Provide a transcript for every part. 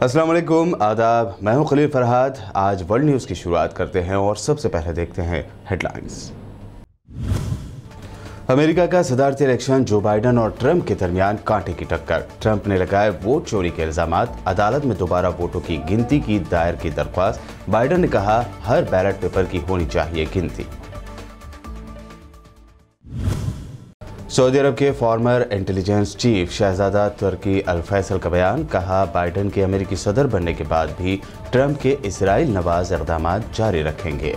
अस्सलाम वालेकुम, आदाब। मैं हूं खलील फरहाद। आज वर्ल्ड न्यूज़ की शुरुआत करते हैं और सबसे पहले देखते हैं हेडलाइंस। अमेरिका का सदारती इलेक्शन, जो बाइडन और ट्रंप के दरमियान कांटे की टक्कर। ट्रंप ने लगाए वोट चोरी के इल्जामात, अदालत में दोबारा वोटों की गिनती की दायर की दरख्वास्त। बाइडन ने कहा हर बैलेट पेपर की होनी चाहिए गिनती। सऊदी अरब के फॉर्मर इंटेलिजेंस चीफ शहजादा तुर्की अल फैसल का बयान, कहा बाइडन के अमेरिकी सदर बनने के बाद भी ट्रंप के इसराइल नवाज इक़दाम जारी रखेंगे।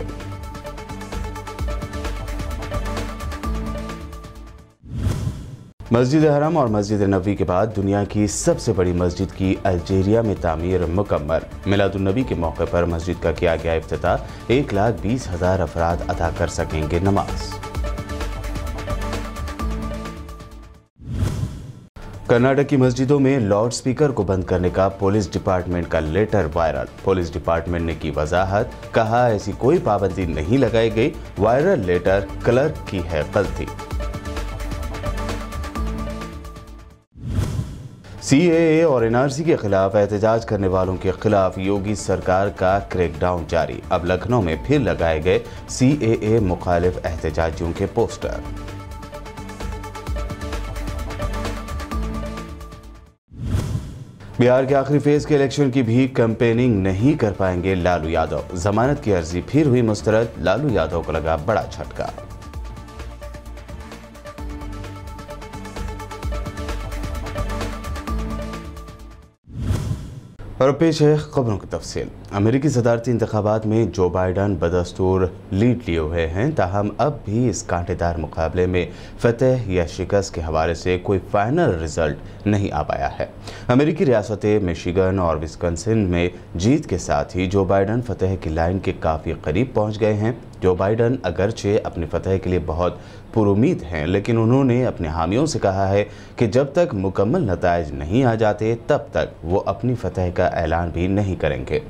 मस्जिद हरम और मस्जिद नबी के बाद दुनिया की सबसे बड़ी मस्जिद की अल्जीरिया में तामीर मुकम्मल। मिलादुन नबी के मौके पर मस्जिद का किया गया इफ्तिताह। 1,20,000 अफराद अदा कर सकेंगे नमाज। कर्नाटक की मस्जिदों में लाउड स्पीकर को बंद करने का पुलिस डिपार्टमेंट का लेटर वायरल। पुलिस डिपार्टमेंट ने की वजाहत, कहा ऐसी कोई पाबंदी नहीं लगाई गई। वायरल लेटर क्लर्क की है गलती। CAA और NRC के खिलाफ एहतजाज करने वालों के खिलाफ योगी सरकार का क्रैकडाउन जारी। अब लखनऊ में फिर लगाए गए CAA मुखालिफ एहतजाजियों के पोस्टर। बिहार के आखिरी फेज के इलेक्शन की भी कैंपेनिंग नहीं कर पाएंगे लालू यादव। जमानत की अर्जी फिर हुई मुस्तरद। लालू यादव को लगा बड़ा झटका। और पेश है खबरों की तफसील। अमेरिकी सदारती इंतखाबात में जो बाइडन बदस्तूर लीड लिए हुए हैं, ताहम अब भी इस कांटेदार मुकाबले में फतह या शिकस्त के हवाले से कोई फाइनल रिजल्ट नहीं आ पाया है। अमेरिकी रियासतें मिशिगन और विस्कॉन्सिन में जीत के साथ ही जो बाइडन फतह की लाइन के काफ़ी करीब पहुंच गए हैं। जो बाइडन अगरचे अपनी फतह के लिए बहुत पुरुमीद हैं, लेकिन उन्होंने अपने हामियों से कहा है कि जब तक मुकम्मल नताइज नहीं आ जाते तब तक वो अपनी फतह का ऐलान भी नहीं करेंगे।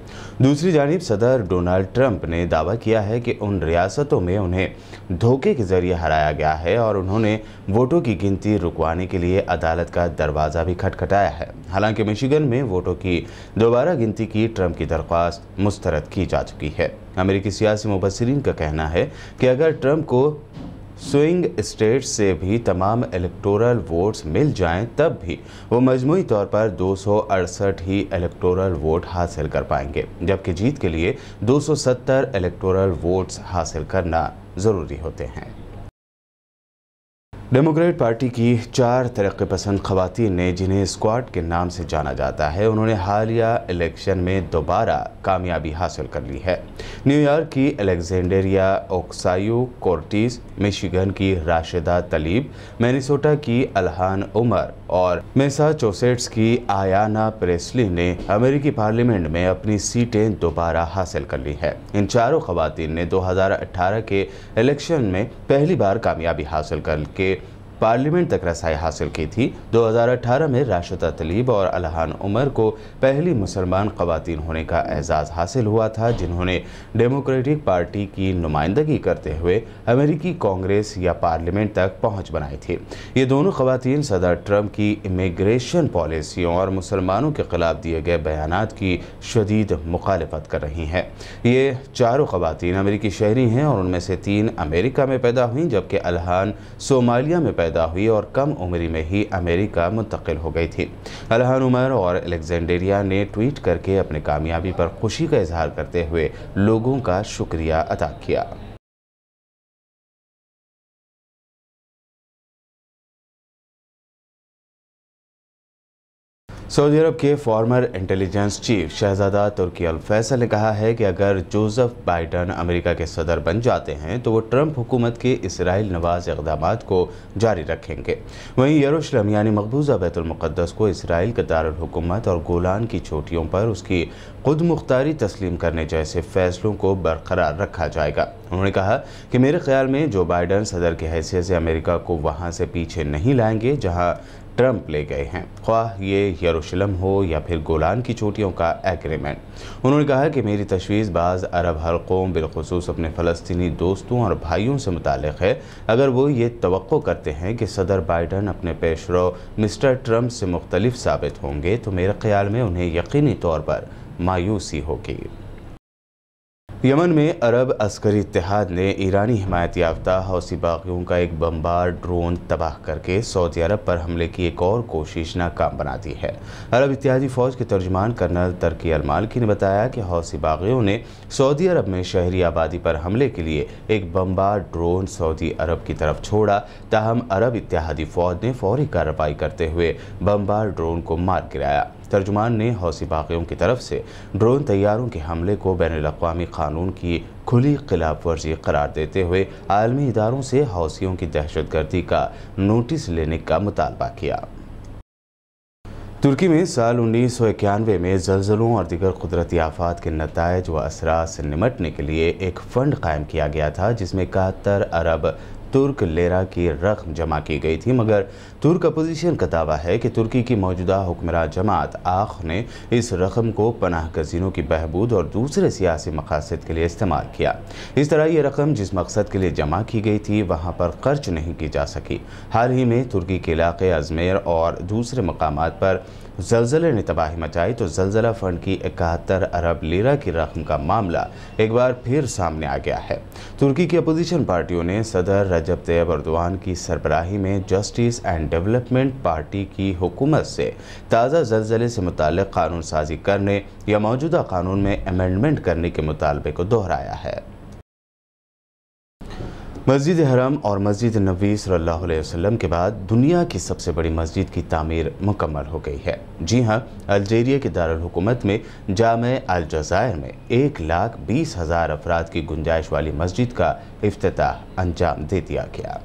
दूसरी जानिब सदर डोनाल्ड ट्रंप ने दावा किया है कि उन रियासतों में उन्हें धोखे के जरिए हराया गया है और उन्होंने वोटों की गिनती रुकवाने के लिए अदालत का दरवाज़ा भी खटखटाया है। हालांकि मिशिगन में वोटों की दोबारा गिनती की ट्रंप की दरख्वास्त मुस्तरद की जा चुकी है। अमेरिकी सियासी मुबस्सिरीन का कहना है कि अगर ट्रंप को स्विंग स्टेट्स से भी तमाम इलेक्टोरल वोट्स मिल जाएं, तब भी वो मजमूई तौर पर 268 ही इलेक्टोरल वोट हासिल कर पाएंगे, जबकि जीत के लिए 270 इलेक्टोरल वोट्स हासिल करना ज़रूरी होते हैं। डेमोक्रेट पार्टी की 4 तरक्की पसंद खवातीन ने, जिन्हें स्क्वाड के नाम से जाना जाता है, उन्होंने हालिया इलेक्शन में दोबारा कामयाबी हासिल कर ली है। न्यूयॉर्क की अलेक्जेंड्रिया ओक्सायो-कोर्टिस, मिशिगन की राशिदा तलीब, मिनेसोटा की अल्हान उमर और मैसाचुसेट्स की आयाना प्रेस्ली ने अमेरिकी पार्लियामेंट में अपनी सीटें दोबारा हासिल कर ली है। इन चारों खवातीन ने 2018 के इलेक्शन में पहली बार कामयाबी हासिल करके पार्लियामेंट तक रसाई हासिल की थी। 2018 में राशिदा तलीब और अल्हान उमर को पहली मुसलमान खवातीन होने का एजाज़ हासिल हुआ था, जिन्होंने डेमोक्रेटिक पार्टी की नुमाइंदगी करते हुए अमेरिकी कांग्रेस या पार्लियामेंट तक पहुंच बनाई थी। ये दोनों खवातीन सदर ट्रंप की इमिग्रेशन पॉलिसियों और मुसलमानों के खिलाफ दिए गए बयानात की शदीद मुखालिफत कर रही हैं। ये चारों खवातीन अमेरिकी शहरी हैं और उनमें से 3 अमेरिका में पैदा हुई, जबकि अल्हान सोमालिया में पैदा हुई और कम उम्र में ही अमेरिका मुंतकिल हो गई थी। अल्हान उमर और अलेक्जेंड्रिया ने ट्वीट करके अपनी कामयाबी पर खुशी का इजहार करते हुए लोगों का शुक्रिया अदा किया। सऊदी अरब के फॉर्मर इंटेलिजेंस चीफ शहजादा तुर्की अल फैसल ने कहा है कि अगर जोसेफ बाइडन अमेरिका के सदर बन जाते हैं तो वो ट्रंप हुकूमत के इसराइल नवाज इक़दाम को जारी रखेंगे। वहीं यरूशलेम यानी मकबूजा बैतुल मुक़द्दस को इसराइल का दारुल हुकूमत और गोलान की चोटियों पर उसकी खुद मुख्तारी तस्लीम करने जैसे फैसलों को बरकरार रखा जाएगा। उन्होंने कहा कि मेरे ख्याल में जो बाइडन सदर की हैसियत से अमेरिका को वहाँ से पीछे नहीं लाएंगे जहाँ ट्रंप ले गए हैं, ख्वाह ये यरूशलेम हो या फिर गोलान की चोटियों का एग्रीमेंट। उन्होंने कहा कि मेरी तशवीश बाज़ अरब हलकों बिलखुसूस अपने फ़लस्तीनी दोस्तों और भाइयों से मुताल्लिक़ है। अगर वो ये तवक्को करते हैं कि सदर बाइडन अपने पेशरो मिस्टर ट्रंप से मुख्तलिफ साबित होंगे तो मेरे ख्याल में उन्हें यकीनी तौर पर मायूसी होगी। यमन में अरब अस्करी इत्तेहाद ने ईरानी हिमायत याफ्ता हौसी बागियों का एक बमबार ड्रोन तबाह करके सऊदी अरब पर हमले की एक और कोशिश नाकाम बना दी है। अरब इत्तेहादी फ़ौज के तर्जुमान कर्नल तरकी अल मालिकी ने बताया कि हौसी बागियों ने सऊदी अरब में शहरी आबादी पर हमले के लिए एक बमबार ड्रोन सऊदी अरब की तरफ छोड़ा, ताहम अरब इत्तेहादी फ़ौज ने फौरी कार्रवाई करते हुए बमबार ड्रोन को मार गिराया। तर्जुमान ने हौसी बागियों की तरफ से ड्रोन तैयारों के हमले को बैनुल-अक़वामी कानून की खुली खिलाफ वर्जी करार देते हुए आलमी इदारों से हौसियों की दहशतगर्दी का नोटिस लेने का मुतालबा किया। तुर्की में साल 1991 में ज़लज़लों और दीगर कुदरती आफात के नताइज व असरात से निमटने के लिए एक फ़ंड कायम किया गया था, जिसमें 71 अरब तुर्क लेरा की रकम जमा की गई थी, मगर तुर्क अपोजिशन का दावा है कि तुर्की की मौजूदा हुक्मरान जमात आख ने इस रकम को पनाह गज़ीनों की बहबूद और दूसरे सियासी मकासद के लिए इस्तेमाल किया। इस तरह ये रकम जिस मकसद के लिए जमा की गई थी वहाँ पर खर्च नहीं की जा सकी। हाल ही में तुर्की के इलाके अजमेर और दूसरे मकामात पर ज़लज़ले ने तबाही मचाई तो ज़लज़ला फ़ंड की 71 अरब लीरा की रकम का मामला एक बार फिर सामने आ गया है। तुर्की की अपोजिशन पार्टियों ने सदर रजब तैयब एर्दोआन की सरबराही में जस्टिस एंड डेवलपमेंट पार्टी की हुकूमत से ताज़ा ज़लज़ले से मुताल्लिक़ कानून साजी करने या मौजूदा कानून में अमेंडमेंट करने के मुतालबे को दोहराया है। मस्जिद हरम और मस्जिद नबी सल्लल्लाहु अलैहि वसल्लम के बाद दुनिया की सबसे बड़ी मस्जिद की तामीर मुकम्मल हो गई है। जी हाँ, अल्जीरिया के दारुल हुकूमत में जामे अल जज़ायर में 1,20,000 अफराद की गुंजाइश वाली मस्जिद का इफ्तिताह अंजाम दे दिया गया।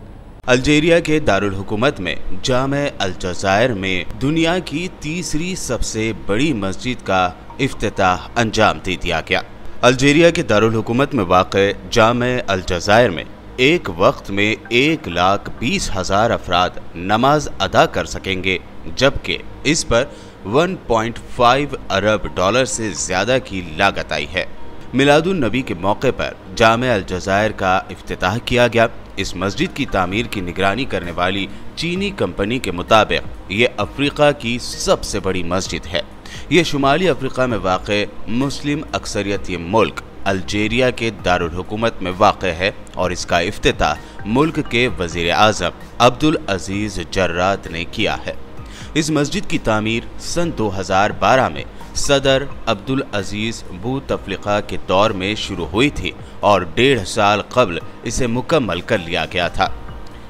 अल्जीरिया के दारुल हुकूमत में जामे अल जज़ायर में दुनिया की तीसरी सबसे बड़ी मस्जिद का इफ्तिताह अंजाम दे दिया गया। अल्जीरिया के दारुल हुकूमत में वाक़ जामे अल जज़ायर में एक वक्त में 1,20,000 अफराद नमाज अदा कर सकेंगे, जबकि इस पर 1.5 अरब डॉलर से ज़्यादा की लागत आई है। मिलादुन नबी के मौके पर जामे अल जज़ायर का इफ्तिताह किया गया। इस मस्जिद की तामीर की निगरानी करने वाली चीनी कंपनी के मुताबिक ये अफ्रीका की सबसे बड़ी मस्जिद है। ये शुमाली अफ्रीका में वाक़ मुस्लिम अक्सरियती मुल्क अल्जीरिया के दारुल हुकूमत में वाक़ है और इसका इफ्तिताह मुल्क के वज़ीर आज़म अब्दुल अज़ीज़ जर्राद ने किया है। इस मस्जिद की तामीर सन 2012 में सदर अब्दुल अज़ीज़ बूतफ्लिका के दौर में शुरू हुई थी और 1.5 साल कबल इसे मुकम्मल कर लिया गया था।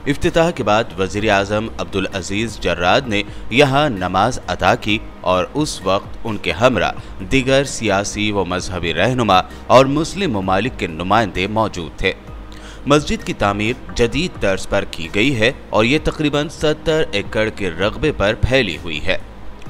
इफ्तिताह के बाद वज़ीर आज़म अब्दुल अज़ीज़ जर्राद ने यहाँ नमाज अदा की और उस वक्त उनके हमरा दिगर सियासी व मजहबी रहनुमा और मुस्लिम ममालिक के नुमाइंदे मौजूद थे। मस्जिद की तामीर जदीद तर्ज पर की गई है और ये तकरीबन 70 एकड़ के रकबे पर फैली हुई है।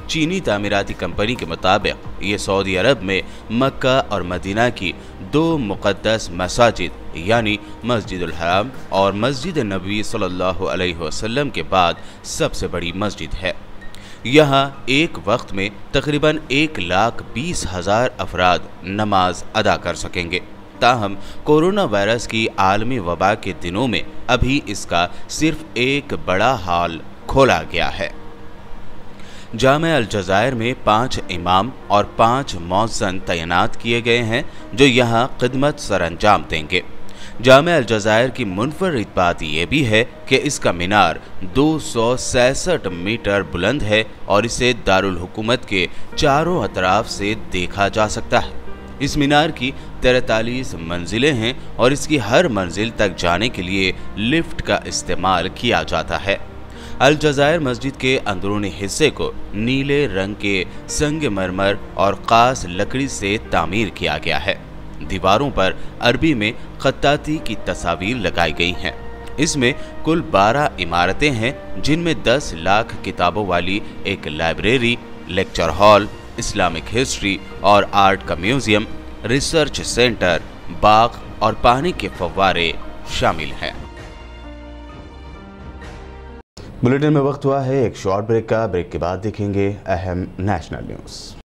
चीनी तामीराती कंपनी के मुताबिक ये सऊदी अरब में मक्का और मदीना की 2 मुक़द्दस मसाजिद यानी मस्जिदुल हराम और मस्जिद नबी सल्लल्लाहु अलैहि वसल्लम के बाद सबसे बड़ी मस्जिद है। यहाँ एक वक्त में तकरीबन 1,20,000 अफराद नमाज अदा कर सकेंगे। ताहम कोरोना वायरस की आलमी वबा के दिनों में अभी इसका सिर्फ एक बड़ा हॉल खोला गया है। जामे अल जज़ायर में 5 इमाम और 5 मौज़्ज़िन तैनात किए गए हैं जो यहाँ खिदमत सरअंजाम देंगे। जामे अल जज़ायर की मुनफरिद बात यह भी है कि इसका मीनार 266 मीटर बुलंद है और इसे दारुल हुकूमत के चारों अतराफ से देखा जा सकता है। इस मीनार की 43 मंजिलें हैं और इसकी हर मंजिल तक जाने के लिए लिफ्ट का इस्तेमाल किया जाता है। अल जज़ायर मस्जिद के अंदरूनी हिस्से को नीले रंग के संगमरमर और खास लकड़ी से तामीर किया गया है। दीवारों पर अरबी में खत्ताती की तस्वीर लगाई गई हैं। इसमें कुल 12 इमारतें हैं, जिनमें 10 लाख किताबों वाली एक library, lecture hall, Islamic history और आर्ट का म्यूजियम, रिसर्च सेंटर, बाग और पानी के फव्वारे शामिल हैं। बुलेटिन में वक्त हुआ है एक शॉर्ट ब्रेक का। ब्रेक के बाद देखेंगे अहम नेशनल न्यूज़।